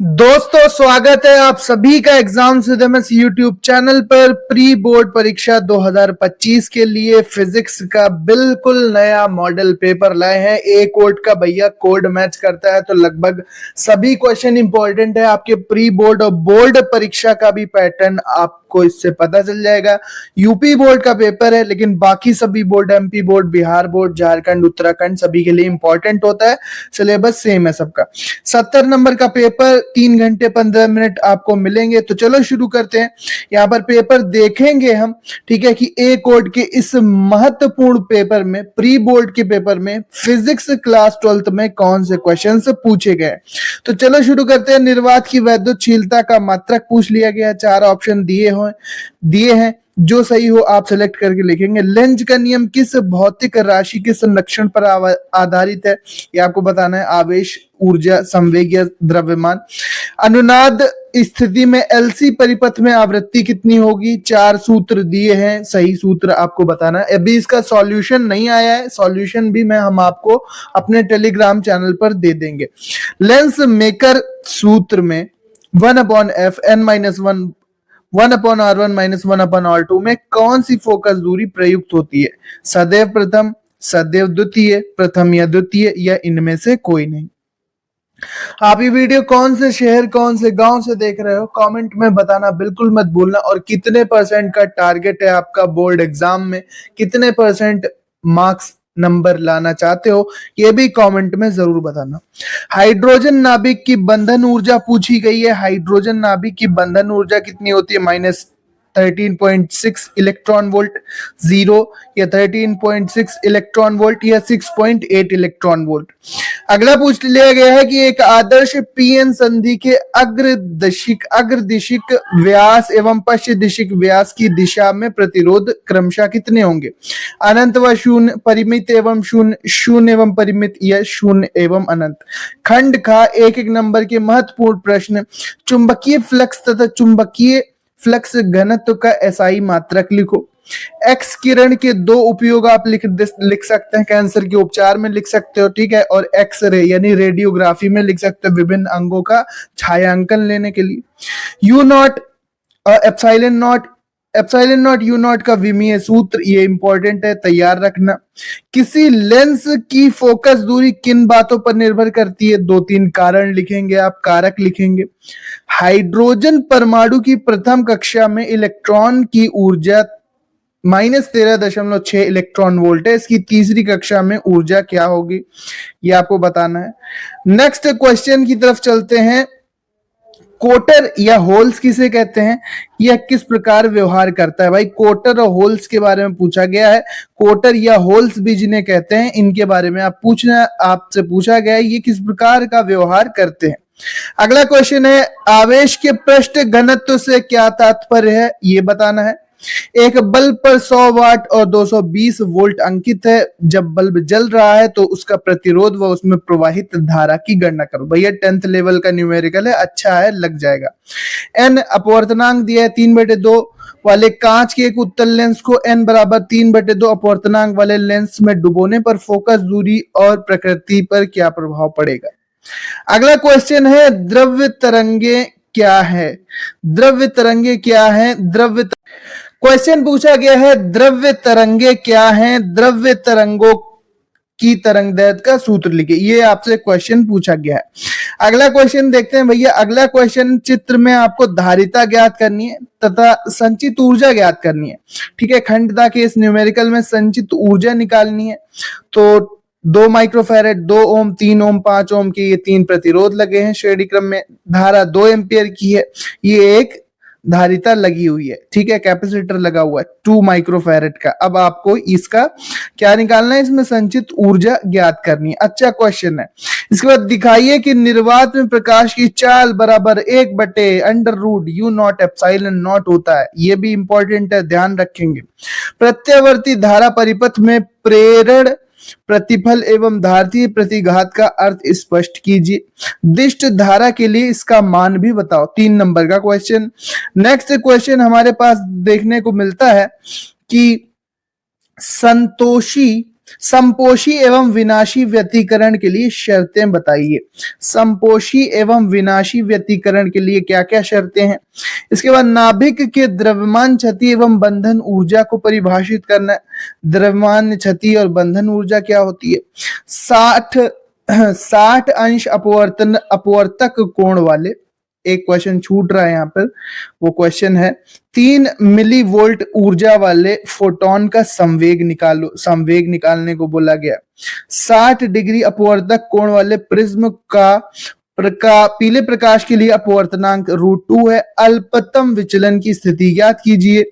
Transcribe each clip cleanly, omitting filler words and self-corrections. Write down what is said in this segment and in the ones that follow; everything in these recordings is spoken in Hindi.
दोस्तों स्वागत है आप सभी का एग्जाम सिद्धमस यूट्यूब चैनल पर। प्री बोर्ड परीक्षा 2025 के लिए फिजिक्स का बिल्कुल नया मॉडल पेपर लाए हैं। ए कोड का भैया कोड मैच करता है तो लगभग सभी क्वेश्चन इंपॉर्टेंट है। आपके प्री बोर्ड और बोर्ड परीक्षा का भी पैटर्न आपको इससे पता चल जाएगा। यूपी बोर्ड का पेपर है लेकिन बाकी सभी board, MP board, Bihar board, Jharkhand, Uttarakhand सभी के लिए इंपॉर्टेंट होता है। सिलेबस सेम है सबका। 70 नंबर का पेपर 3 घंटे 15 मिनट आपको मिलेंगे। तो चलो शुरू करते हैं। यहाँ पर पेपर देखेंगे हम, ठीक है, कि ए कोड के इस महत्वपूर्ण पेपर में, प्री बोर्ड के पेपर में फिजिक्स क्लास 12th में कौन से क्वेश्चंस पूछे गए। तो चलो शुरू करते हैं। निर्वात की वैद्युतशीलता का मात्रक पूछ लिया गया। 4 ऑप्शन दिए हैं, जो सही हो आप सेलेक्ट करके लिखेंगे। लेंज का नियम किस भौतिक राशि के संरक्षण पर आधारित है, ये आपको बताना है। आवेश, ऊर्जा, संवेग या द्रव्यमान। अनुनाद स्थिति में एलसी परिपथ में आवृत्ति कितनी होगी। 4 सूत्र दिए हैं, सही सूत्र आपको बताना है। अभी इसका सॉल्यूशन नहीं आया है, सॉल्यूशन भी हम आपको अपने टेलीग्राम चैनल पर दे देंगे। लेंस मेकर सूत्र में 1/f n-1 1/r1 - 1/r2 में कौन सी फोकस दूरी प्रयुक्त होती है। सदैव प्रथम, सदैव द्वितीय, प्रथम या द्वितीय, या इनमें से कोई नहीं। आप ये वीडियो कौन से शहर, कौन से गांव से देख रहे हो, कमेंट में बताना बिल्कुल मत भूलना। और कितने % का टारगेट है आपका बोर्ड एग्जाम में, कितने % मार्क्स नंबर लाना चाहते हो, ये भी कमेंट में जरूर बताना। हाइड्रोजन नाभिक की बंधन ऊर्जा पूछी गई है। हाइड्रोजन नाभिक की बंधन ऊर्जा कितनी होती है। -13.6 इलेक्ट्रॉन वोल्ट, 0 या 13.6 इलेक्ट्रॉन वोल्ट या 6.8 इलेक्ट्रॉन वोल्ट। अगला पूछ लिया गया है कि एक आदर्श पीएन संधि के अग्रदिशिक व्यास एवं पश्च दिशिक व्यास की दिशा में प्रतिरोध क्रमशः कितने होंगे। अनंत व शून्य, परिमित एवं शून्य, शून्य एवं परिमित, या शून्य एवं अनंत। खंड का एक नंबर के महत्वपूर्ण प्रश्न। चुंबकीय फ्लक्स तथा चुंबकीय फ्लक्स घनत्व का एसआई मात्रक लिखो। एक्स किरण के 2 उपयोग आप लिख सकते हैं। कैंसर के उपचार में लिख सकते हो, ठीक है, और एक्स रे यानी रेडियोग्राफी में लिख सकते हो, विभिन्न अंगों का छायांकन लेने के लिए। You not epsilon not you not का विमीय सूत्र, ये इंपॉर्टेंट है, तैयार रखना। किसी लेंस की फोकस दूरी किन बातों पर निर्भर करती है। 2-3 कारण लिखेंगे आप, कारक लिखेंगे। हाइड्रोजन परमाणु की प्रथम कक्षा में इलेक्ट्रॉन की ऊर्जा -13.6 इलेक्ट्रॉन वोल्ट है। इसकी तीसरी कक्षा में ऊर्जा क्या होगी, ये आपको बताना है। नेक्स्ट क्वेश्चन की तरफ चलते हैं। कोटर या होल्स किसे कहते हैं, यह किस प्रकार व्यवहार करता है। भाई कोटर और होल्स के बारे में पूछा गया है। कोटर या होल्स भी जिन्हें कहते हैं, इनके बारे में आपसे पूछा गया है, ये किस प्रकार का व्यवहार करते हैं। अगला क्वेश्चन है, आवेश के पृष्ठ घनत्व से क्या तात्पर्य है, ये बताना है। एक बल्ब पर 100 वाट और 220 वोल्ट अंकित है। जब बल्ब जल रहा है तो उसका प्रतिरोध व उसमें प्रवाहित धारा की गणना करो। भैया 10th लेवल का न्यूमेरिकल है, अच्छा है, लग जाएगा। एन अपवर्तनांक दिया है 3/2 वाले कांच के एक उत्तल लेंस को n = 3/2 अपवर्तनांक वाले लेंस में डुबोने पर फोकस दूरी और प्रकृति पर क्या प्रभाव पड़ेगा। अगला क्वेश्चन है, द्रव्य तरंगे क्या है। द्रव्य तरंगे क्या है। क्वेश्चन पूछा गया है, द्रव्य तरंगे क्या हैं। द्रव्य तरंगों की तरंगदैर्घ्य का सूत्र लिखिए, ये आपसे क्वेश्चन पूछा गया है। अगला क्वेश्चन देखते हैं भैया। अगला क्वेश्चन, चित्र में आपको धारिता ज्ञात करनी है तथा संचित ऊर्जा ज्ञात करनी है, ठीक है। खंडता के इस न्यूमेरिकल में संचित ऊर्जा निकालनी है। तो 2 माइक्रोफैरेड, 2 ओम, 3 ओम, 5 ओम के ये 3 प्रतिरोध लगे हैं श्रेणी क्रम में। धारा 2 एम्पियर की है, ये एक धारिता लगी हुई है, ठीक है, कैपेसिटर लगा हुआ है 2 माइक्रोफैरेड का। अब आपको इसका क्या निकालना है, इसमें संचित ऊर्जा ज्ञात करनी है। अच्छा क्वेश्चन है। इसके बाद दिखाइए कि निर्वात में प्रकाश की चाल बराबर 1/√U0 एप्सिलॉन नॉट होता है। ये भी इंपॉर्टेंट है, ध्यान रखेंगे। प्रत्यावर्ती धारा परिपथ में प्रेरण, प्रतिफल एवं धारितीय प्रतिघात का अर्थ स्पष्ट कीजिए। दिष्ट धारा के लिए इसका मान भी बताओ। 3 नंबर का क्वेश्चन। नेक्स्ट क्वेश्चन हमारे पास देखने को मिलता है कि संतोषी संपोषी एवं विनाशी व्यतिकरण के लिए शर्तें बताइए। संपोषी एवं विनाशी व्यतिकरण के लिए क्या क्या शर्तें हैं। इसके बाद नाभिक के द्रव्यमान क्षति एवं बंधन ऊर्जा को परिभाषित करना है। द्रव्यमान क्षति और बंधन ऊर्जा क्या होती है। 60 अंश अपवर्तक कोण वाले, एक क्वेश्चन छूट रहा है यहाँ पर, वो क्वेश्चन है 3 मिली वोल्ट ऊर्जा वाले फोटोन का संवेग निकालो। संवेग निकालने को बोला गया। 60 डिग्री अपवर्तक कोण वाले प्रिज्म का पीले प्रकाश के लिए अपवर्तनांक √2 है। अल्पतम विचलन की स्थिति ज्ञात कीजिए।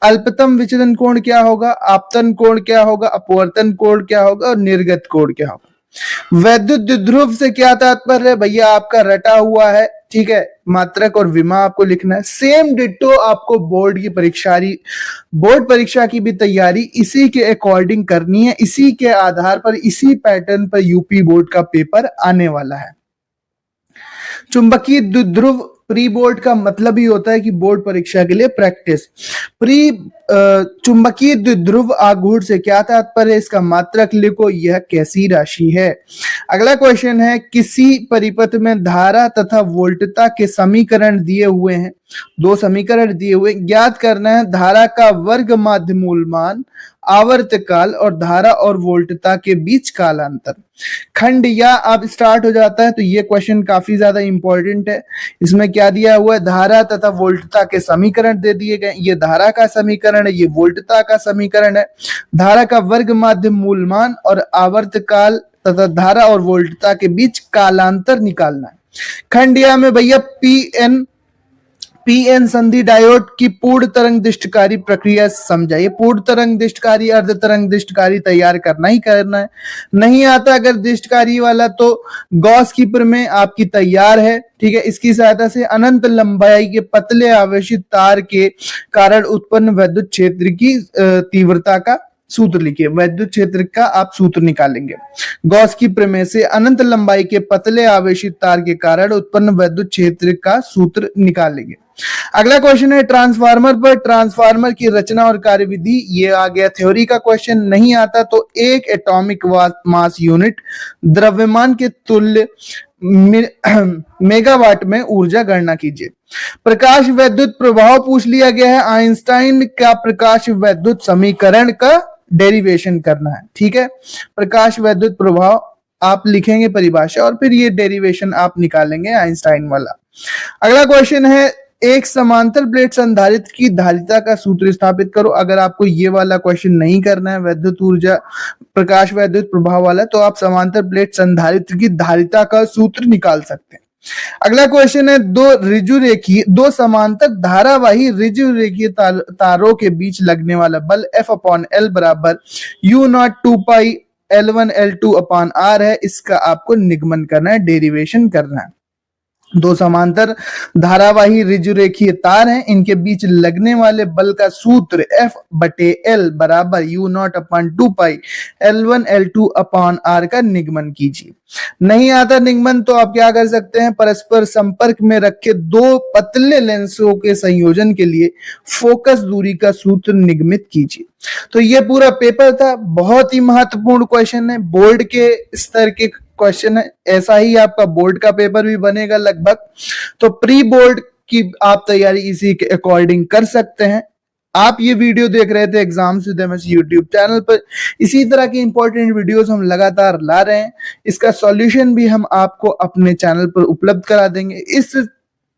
अल्पतम विचलन कोण क्या होगा, आपतन कोण क्या होगा, अपवर्तन कोण क्या होगा और निर्गत कोण क्या होगा। वैद्युत द्विध्रुव से क्या तात्पर्य है भैया, आपका रटा हुआ है, ठीक है, मात्रक और विमा आपको लिखना है। सेम डिट्टो आपको बोर्ड परीक्षा की भी तैयारी इसी के अकॉर्डिंग करनी है। इसी के आधार पर, इसी पैटर्न पर यूपी बोर्ड का पेपर आने वाला है। चुंबकीय द्विध्रुव प्री बोर्ड का मतलब ही होता है कि बोर्ड परीक्षा के लिए प्रैक्टिस। चुंबकीय द्विध्रुव आघूर्ण से क्या तात्पर्य है, इसका मात्रक लिखो, यह कैसी राशि है। अगला क्वेश्चन है, किसी परिपथ में धारा तथा वोल्टता के समीकरण दिए हुए हैं। 2 समीकरण दिए हुए, ज्ञात करना है धारा का वर्ग माध्य मूलमान, आवर्तकाल और धारा और वोल्टता के बीच कालांतर। खंड या अब स्टार्ट हो जाता है, तो ये क्वेश्चन काफी ज्यादा इंपॉर्टेंट है। इसमें क्या दिया हुआ है, धारा तथा वोल्टता के समीकरण दे दिए गए। ये धारा का समीकरण है, ये वोल्टता का समीकरण है। धारा का वर्ग माध्य मूलमान और आवर्तकाल तथा धारा और वोल्टता के बीच कालांतर निकालना है। खंड या में भैया पीएन संधि डायोड की पूर्ण तरंग दृष्टिकारी प्रक्रिया समझाइए। पूर्ण तरंग दृष्टिकारी, अर्ध तरंग दृष्टिकारी तैयार करना ही करना है। नहीं आता अगर दृष्टिकारी वाला तो गॉस की प्रमेय आपकी तैयार है, ठीक है। इसकी सहायता से अनंत लंबाई के पतले आवेशित तार के कारण उत्पन्न विद्युत क्षेत्र की तीव्रता का सूत्र लिखिए। विद्युत क्षेत्र का आप सूत्र निकालेंगे गॉस की प्रमेय से। अनंत लंबाई के पतले आवेशित तार के कारण उत्पन्न विद्युत क्षेत्र का सूत्र निकालेंगे। अगला क्वेश्चन है ट्रांसफार्मर पर। ट्रांसफार्मर की रचना और कार्यविधि, ये आ गया थ्योरी का क्वेश्चन। नहीं आता तो 1 एटॉमिक मास यूनिट द्रव्यमान के तुल्य मेगावाट में ऊर्जा गणना कीजिए। प्रकाश वैद्युत प्रभाव पूछ लिया गया है। आइंस्टाइन का प्रकाश वैद्युत समीकरण का डेरिवेशन करना है, ठीक है। प्रकाश वैद्युत प्रभाव आप लिखेंगे परिभाषा और फिर ये डेरिवेशन आप निकालेंगे आइंस्टाइन वाला। अगला क्वेश्चन है, एक समांतर प्लेट संधारित्र की धारिता का सूत्र स्थापित करो। अगर आपको ये वाला क्वेश्चन नहीं करना है, वैद्युत ऊर्जा प्रकाश वैद्युत प्रभाव वाला, तो आप समांतर प्लेट संधारित्र की धारिता का सूत्र निकाल सकते हैं। अगला क्वेश्चन है, दो समांतर धारावाही ऋजु रेखीय तारों के बीच लगने वाला बल F/L बराबर U0 2π L1 L2/R है। इसका आपको निगमन करना है, डेरिवेशन करना है। 2 समांतर धारावाही ऋजुरेखीय तार हैं, इनके बीच लगने वाले बल का सूत्र F/L बराबर U0 2π L1 L2/R का निगमन कीजिए। नहीं आता निगमन तो आप क्या कर सकते हैं, परस्पर संपर्क में रखे 2 पतले लेंसों के संयोजन के लिए फोकस दूरी का सूत्र निगमित कीजिए। तो ये पूरा पेपर था, बहुत ही महत्वपूर्ण क्वेश्चन है, बोर्ड के स्तर के क्वेश्चन है। ऐसा ही आपका बोर्ड का पेपर भी बनेगा लगभग। तो प्री बोर्ड की आप तैयारी इसी के अकॉर्डिंग कर सकते हैं। आप ये वीडियो देख रहे थे exams with MS YouTube channel पर। इसी तरह की इंपॉर्टेंट वीडियोस हम लगातार ला रहे हैं। इसका सॉल्यूशन भी हम आपको अपने चैनल पर उपलब्ध करा देंगे।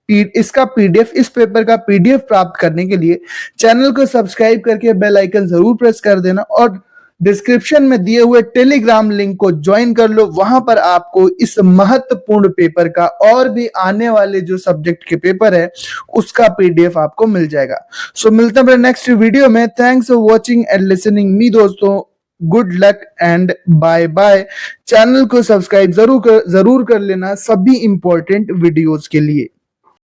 इसका पीडीएफ, इस पेपर का पीडीएफ प्राप्त करने के लिए चैनल को सब्सक्राइब करके बेल आइकन जरूर प्रेस कर देना और डिस्क्रिप्शन में दिए हुए टेलीग्राम लिंक को ज्वाइन कर लो। वहां पर आपको इस महत्वपूर्ण पेपर का और भी आने वाले जो सब्जेक्ट के पेपर है उसका पीडीएफ आपको मिल जाएगा। सो मिलते हैं नेक्स्ट वीडियो में। Thanks for watching and listening me दोस्तों। Good luck and bye bye. Channel को सब्सक्राइब जरूर कर लेना सभी इंपॉर्टेंट वीडियोस के लिए।